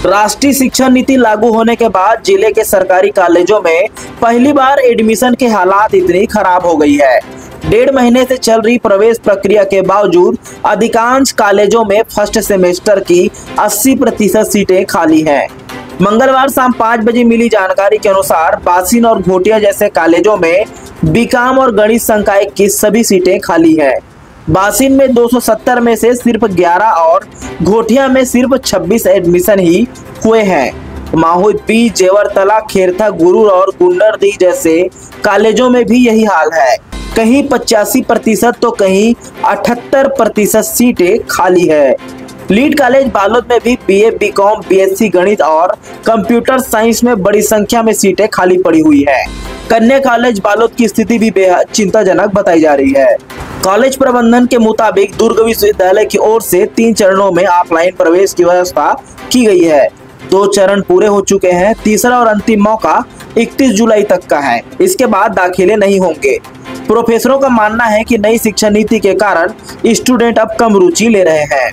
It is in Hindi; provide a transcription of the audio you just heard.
राष्ट्रीय शिक्षा नीति लागू होने के बाद जिले के सरकारी कॉलेजों में पहली बार एडमिशन के हालात इतनी खराब हो गई है। 1.5 महीने से चल रही प्रवेश प्रक्रिया के बावजूद अधिकांश कॉलेजों में फर्स्ट सेमेस्टर की 80% सीटें खाली हैं। मंगलवार शाम 5 बजे मिली जानकारी के अनुसार बासिन और घोटिया जैसे कॉलेजों में बीकॉम और गणित संकाय की सभी सीटें खाली हैं। बासिन में 270 में से सिर्फ 11 और घोटिया में सिर्फ 26 एडमिशन ही हुए हैं। माहुत, जेवरतला, खेरथा, गुरूर और गुंडरदी जैसे कॉलेजों में भी यही हाल है। कहीं 85% तो कहीं 78% सीटें खाली है। लीड कॉलेज बालोद में भी बीए, बीकॉम, बीएससी गणित और कंप्यूटर साइंस में बड़ी संख्या में सीटें खाली पड़ी हुई हैं। कन्या कॉलेज बालोद की स्थिति भी बेहद चिंताजनक बताई जा रही है। कॉलेज प्रबंधन के मुताबिक दुर्ग विश्वविद्यालय की ओर से 3 चरणों में ऑफलाइन प्रवेश की व्यवस्था की गई है। 2 चरण पूरे हो चुके हैं। तीसरा और अंतिम मौका 31 जुलाई तक का है। इसके बाद दाखिले नहीं होंगे। प्रोफेसरों का मानना है कि नई शिक्षा नीति के कारण स्टूडेंट अब कम रुचि ले रहे हैं।